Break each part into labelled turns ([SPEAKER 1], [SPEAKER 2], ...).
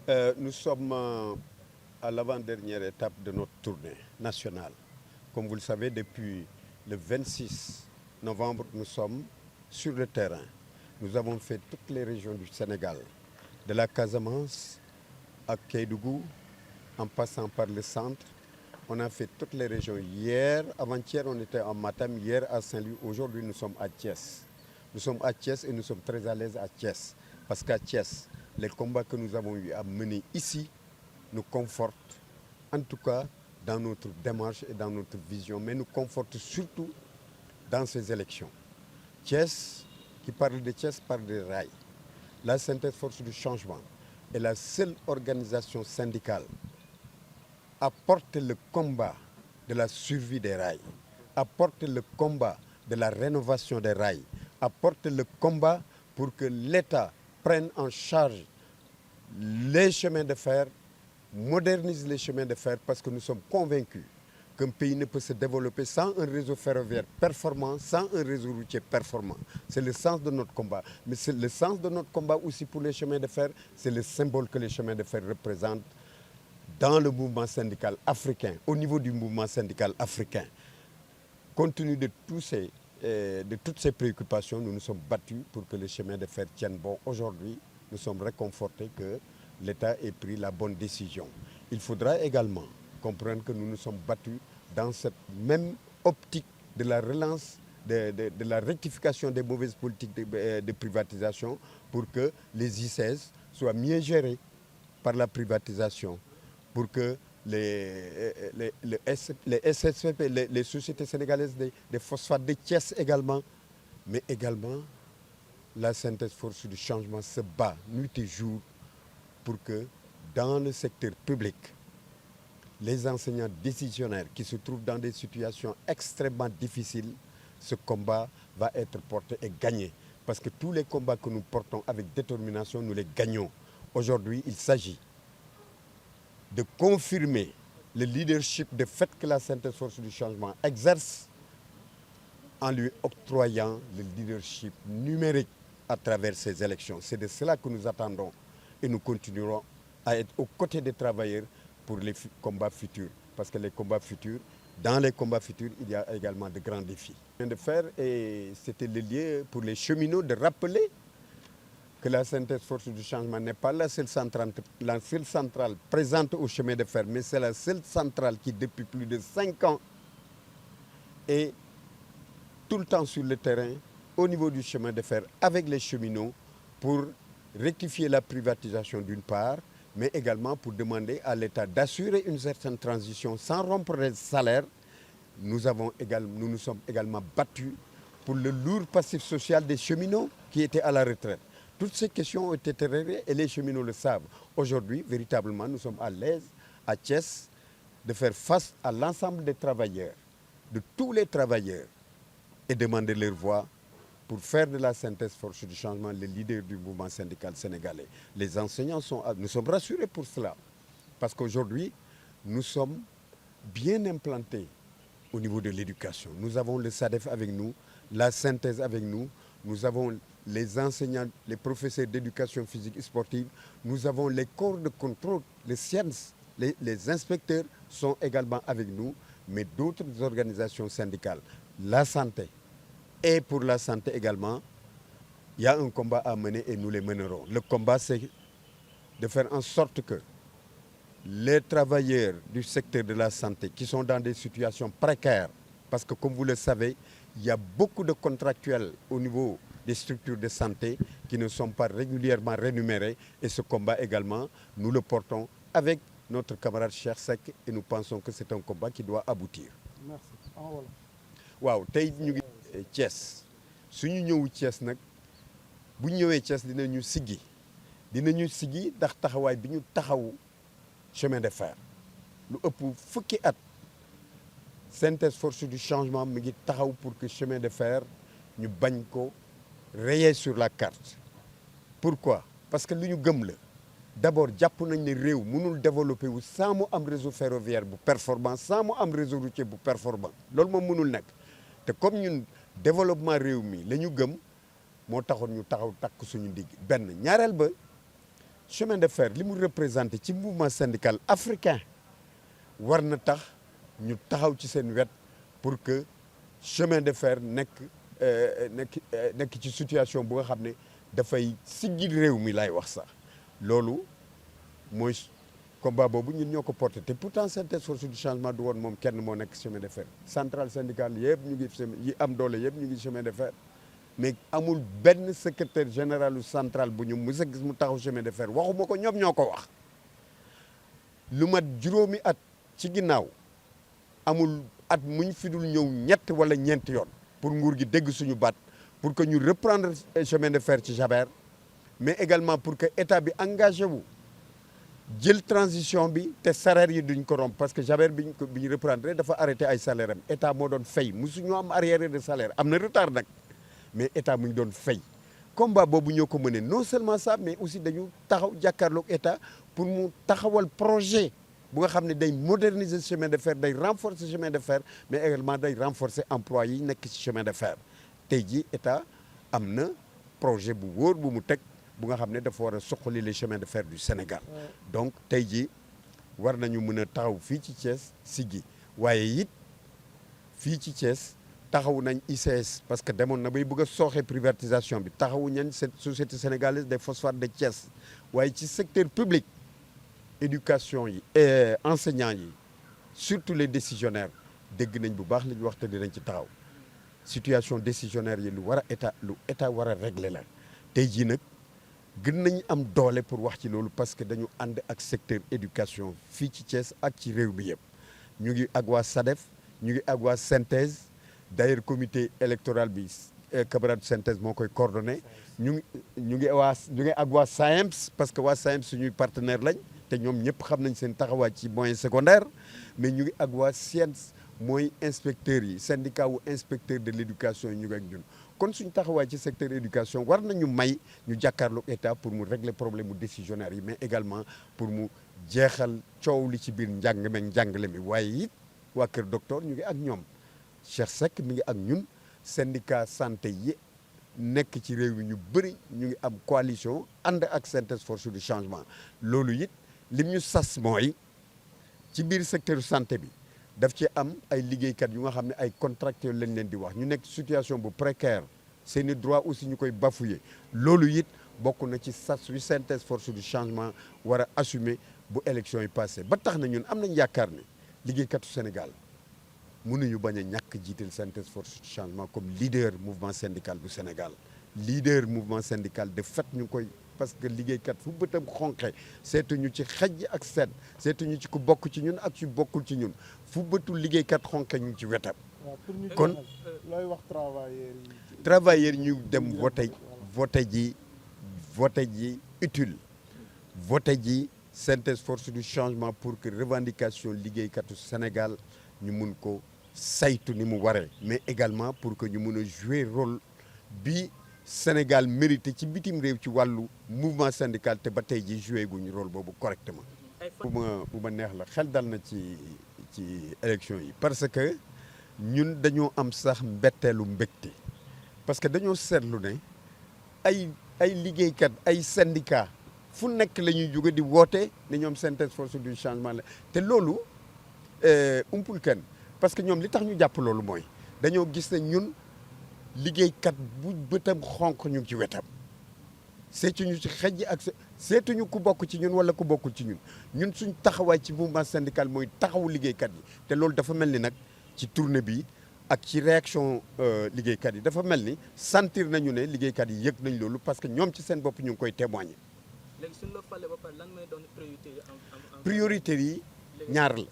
[SPEAKER 1] Nous sommes à l'avant-dernière étape de notre tournée nationale. Comme vous le savez, depuis le 26 novembre, nous sommes sur le terrain. Nous avons fait toutes les régions du Sénégal, de la Casamance à Kédougou, en passant par le centre. On a fait toutes les régions. Hier, avant-hier, on était en Matam, hier à Saint-Louis. Aujourd'hui, nous sommes à Thiès. Nous sommes à Thiès et nous sommes très à l'aise à Thiès. Parce qu'à Thiès, les combats que nous avons eu à mener ici nous confortent, en tout cas dans notre démarche et dans notre vision, mais nous confortent surtout dans ces élections. Thiès, qui parle de Thiès, parle de rail. La synthèse force du changement est la seule organisation syndicale à porter le combat de la survie des rails, à porter le combat de la rénovation des rails, à porter le combat pour que l'État prenne en charge les chemins de fer, modernise les chemins de fer, parce que nous sommes convaincus qu'un pays ne peut se développer sans un réseau ferroviaire performant, sans un réseau routier performant. C'est le sens de notre combat. Mais c'est le sens de notre combat aussi pour les chemins de fer, c'est le symbole que les chemins de fer représentent dans le mouvement syndical africain, au niveau du mouvement syndical africain. Compte tenu de toutes ces préoccupations, nous nous sommes battus pour que les chemins de fer tiennent bon. Aujourd'hui, nous sommes réconfortés que l'État ait pris la bonne décision. Il faudra également comprendre que nous nous sommes battus dans cette même optique de la relance, de la rectification des mauvaises politiques de privatisation pour que les ICS soient mieux gérés par la privatisation, pour que les SSP, les sociétés sénégalaises des phosphates de Thiès également, mais également la synthèse force du changement se bat nuit et jour pour que dans le secteur public, les enseignants décisionnaires qui se trouvent dans des situations extrêmement difficiles, ce combat va être porté et gagné. Parce que tous les combats que nous portons avec détermination, nous les gagnons. Aujourd'hui, il s'agit de confirmer le leadership de fait que la synthèse force du changement exerce en lui octroyant le leadership numérique à travers ces élections. C'est de cela que nous attendons et nous continuerons à être aux côtés des travailleurs pour les combats futurs. Parce que les combats futurs, dans les combats futurs, il y a également de grands défis. De faire, et c'était le lieu pour les cheminots de rappeler que la synthèse force du changement n'est pas la seule centrale présente au chemin de fer, mais c'est la seule centrale qui, depuis plus de 5 ans, est tout le temps sur le terrain, au niveau du chemin de fer, avec les cheminots, pour rectifier la privatisation d'une part, mais également pour demander à l'État d'assurer une certaine transition sans rompre les salaires. Nous nous sommes également battus pour le lourd passif social des cheminots qui étaient à la retraite. Toutes ces questions ont été réglées et les cheminots le savent. Aujourd'hui, véritablement, nous sommes à l'aise, à Thiès, de faire face à l'ensemble des travailleurs, de tous les travailleurs, et demander leur voix pour faire de la synthèse force du changement le leader du mouvement syndical sénégalais. Les enseignants nous sommes rassurés pour cela, parce qu'aujourd'hui, nous sommes bien implantés au niveau de l'éducation. Nous avons le SADEF avec nous, la synthèse avec nous, nous avons les enseignants, les professeurs d'éducation physique et sportive, nous avons les corps de contrôle, les sciences, les inspecteurs sont également avec nous, mais d'autres organisations syndicales. La santé, et pour la santé également, il y a un combat à mener et nous les mènerons. Le combat, c'est de faire en sorte que les travailleurs du secteur de la santé qui sont dans des situations précaires, parce que comme vous le savez, il y a beaucoup de contractuels au niveau des structures de santé qui ne sont pas régulièrement rémunérés, et ce combat également, nous le portons avec notre camarade Cheikh Seck et nous pensons que c'est un combat qui doit aboutir.
[SPEAKER 2] Merci.
[SPEAKER 1] waaw tey ñu ngi Thiès suñu ñëwu Thiès nag bu ñu ñëwee Thiès dinañu siggi ndax taxawaay bi ñu taxawu chemin de fer lu ëpp fukki at synthèse force du changement mi ngi taxaw pour que chemin de fer ñu bañ ko rayer sur la carte. Pourquoi? Parce que lu ñu gëm la. D'abord jàpp nañ ne réew mënul développer wu sans mu am réseau ferroviaire bu performant, sans mu am réseau routier bu performant. Loolu moom mënul nekk. te comme ñun développement réew mi la ñu gëm moo taxoon ñu taxaw takk suñu ndigg benn ñaareel ba chemin de fer li mu représenté ci mouvement syndical africain war na tax ñu taxaw ci seen wet pour que chemin de fer nekk ci situation bu nga xam ne dafay siggil réew mi lay wax sax loolu mooy combat boobu ñun ñoo ko porté te pourtant synthèse force du changement du woon moom kenn moo nekk chemin de fer centrale syndicale yëpp ñu ngi yi am doole yëpp ñu ngi chemin de fer mais amul benn secrétaire général central bu ñu mës a gis mu taxaw chemin de fer waxuma ko ñoom ñoo ko wax lu mat juróomi at ci ginnaaw amul at muñ fi dul ñëw ñett wala ñeenti yoon pour nguur gi dégg suñu baat pour que ñu reprendre chemin de fer ci Jaber mais également pour que état bi engagé wu jël transition bi te salaire yi duñ ko romb parce que Jaber bi ñu reprendre dafa arrêté ay salaire am état moo doon fay musuñu am arriéré de salaire am na retard nag mais état mu ngi doon fay combat boobu ñoo ko mënee non seulement ça mais aussi dañu taxaw jàkkaarloog état pour mu taxawal projet bu nga xam ne day moderniser chemin de fer day renforcer chemin de fer mais également day renforcer emploi yi nekk ci chemin de fer tey jii état am na projet bu wóor bu mu teg bu nga xam ne dafa war a suqali les chemins de fer du Sénégal donc tey jii war nañu mën a taxaw fii ci Thiès siggi waaye it fii ci Thiès taxaw nañ ICS parce que demoon na bay bëgg a sooxe privatisation bi taxawu ñañ cette société sénégalaise des phosphates de Thiès waaye ci secteur public éducation yi enseignants yi surtout les décisionnaires dégg nañ bu baax li ñu wax te dinañ ci taxaw situation décisionnaire yi lu état war a régler la tey jii nag gën nañ am doole pour wax ci loolu parce que dañu ànd ak secteur éducation fii ci Thiès ak ci réew bi yëpp ñu ngi ak waa SADEF ñu ngi ak waa synthèse d'ailleurs comité électoral bi camarade synthèse moo koy coordonné ñu ngi ak waa SAEMS parce que waa SAEMS suñuy partenaire lañ te ñoom ñëpp xam nañ seen taxawaay ci moyen secondaire mais ñu ngi ak waa SIENS mooy inspecteurs yi syndicat wu inspecteur de l'éducation yi ñu ngi ak ñun kon suñu taxawaay ci secteur éducation war nañu may ñu jàkkaarloog état pour mu régler problème mu décisionnaire yi mais également pour mu jeexal coow li ci biir njàng meeg njàngale mi waaye it waa Kër Docteur ñu ngi ak ñoom Cheikh Seck mi ngi ak ñun syndicat santé yi nekk ci réew mi ñu bëri ñu ngi am coalition ànd ak synthèse force du changement loolu it lim ñu sas mooy ci biir secteur santé bi daf ci am ay liggéeykat yu nga xam ne ay contractuels lañ leen di wax ñu nekk situation bu précaire seeni droit aussi ñu koy bafouiller loolu it bokk na ci sas wi synthèse force du changement war a assumer bu élection yi passé ba tax na ñun am nañ yaakaar ne liggéeykatu Sénégal mënuñu bañ a ñàkk jiital synthèse force du changement comme leader mouvement syndical bu Sénégal leader mouvement syndical de fait ñu ngi koy parce que liggéeykat fu bëtam xonqe seetuñu ci xej ak seet seetuñu ci ku bokk ci ñun ak ci bokkul ci ñun fu bëtul liggéeykat xonqe ñu ngi ci wetam. kon
[SPEAKER 2] looy wax
[SPEAKER 1] travailleurs ñu dem voté ji utile voté ji synthèse force du changement pour que revendication liggéeykatu Sénégal ñu mun ko saytu ni mu waree mais également pour que ñu mun a jouer rôle bi Sénégal mérité ci bitim réew ci wàllu mouvement syndical te ba tey ji joué guñu rôle boobu correctement. bu ma neex la xel dal na ci élection yi parce que ñun dañoo am sax mbetteelu mbégte parce que dañoo seetlu ne ay liggéeykat ay syndicat fu nekk la ñuy jóge di woote ne ñoom synthèse force du changement la te loolu umpul kenn parce que ñoom li tax ñu jàpp loolu mooy dañoo gis ne ñun liggéeykat bu bëtam xonq ñu ngi ci wetam seetuñu ci xejj ak seetuñu ku bokk ci ñun wala ku bokkul ci ñun suñ taxawaay ci mouvement syndical mooy taxawu liggéeykat yi te loolu dafa mel ni nag ci tournée bi ak ci réaction liggéeykat yi dafa mel ni sentir nañu ne liggéeykat yi yëg nañ loolu parce que ñoom ci seen bopp ñu ngi koy témoigner.
[SPEAKER 3] léegi suñu la falee ba pare lan mooy doon priorité yi
[SPEAKER 1] priorité yi ñaar la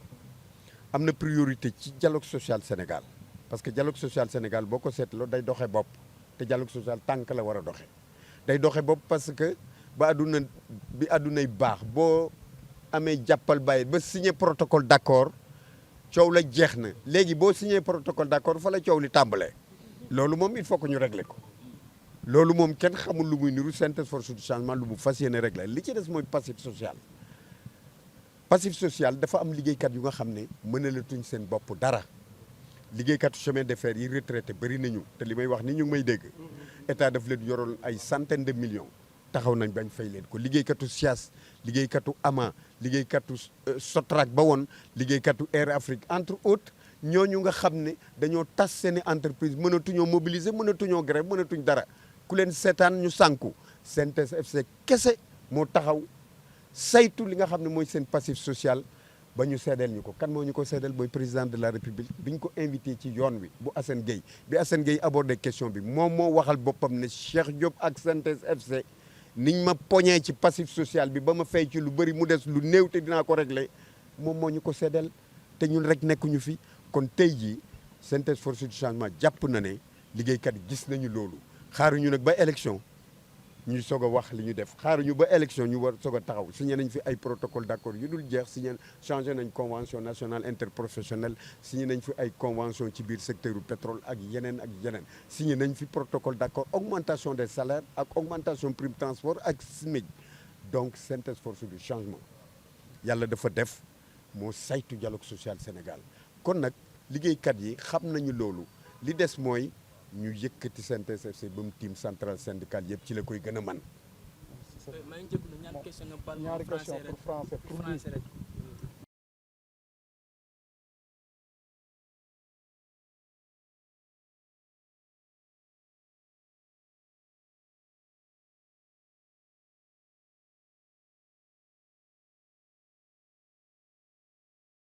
[SPEAKER 1] am na priorité ci dialogue social Sénégal parce que dialogue social Sénégal boo ko seetloo day doxe bopp te dialogue social tànk la war a doxe day doxe bopp parce que bi àddunay baax boo amee jàppal bàyyi ba signé protocole d'accord coow la jeex na léegi boo signé protocole d'accord fa la coow li tàmbalee loolu moom il faut que ñu régler ko loolu moom kenn xamul lu muy niru synthèse force du changement lu mu fas yéene régler li ci des mooy passif social dafa am liggéeykat yu nga xam ne mënalatuñ seen bopp dara liggéeykatu chemin de fer yi retraité bëri nañu te li may wax ni ñu ngi may dégg état daf leen yoroon ay centaine de millions taxaw nañ bañ fay leen ko liggéeykatu SIAS liggéeykatu AMA liggéeykatu Sotrac ba woon liggéeykatu Air Afrique entre autres ñooñu nga xam ne dañoo tas seeni entreprise mënatuñoo mobiliser mënatuñoo grève mënatuñ dara ku leen seetaan ñu sànku CNTS FC kese moo taxaw saytu li nga xam ne mooy seen passif social ba ñu seedeel ñu ko kan moo ñu ko seedeel mooy président de la république bi ñu ko invité ci yoon wi bu Assane Gueye bi Assane Gueye abordé question bi moom moo waxal boppam ne Cheikh Diop ak CNTS FC niñ ma poñee ci passif social bi ba ma fay ci lu bëri mu des lu néew te dinaa ko régler moom moo ñu ko seedeel te ñun rek nekkuñu fi kon tey jii CNTS force du changement jàpp na ne liggéeykat yi gis nañu loolu xaaruñu nag ba élection ñu soog a wax li ñu def xaaruñu ba élection ñu war soog a taxaw signé nañ fi ay protocole d'accord yu dul jeex signé changé nañ convention nationale interprofessionnelle signé nañ fi ay convention ci biir secteur du pétrole ak yeneen signé nañ fi protocole d'accord augmentation des salaires ak augmentation prime transport ak SMIC donc CNTS force du changement yàlla dafa def moo saytu dialogue social Sénégal kon nag liggéeykat yi xam nañu loolu li des mooy ñu yëkkati CNTS FC ba mu tiim centrale syndicale yëpp ci la koy gën a man
[SPEAKER 3] maa ngi jégalu ñaari question nga baal
[SPEAKER 2] ñaari question pour français
[SPEAKER 3] rek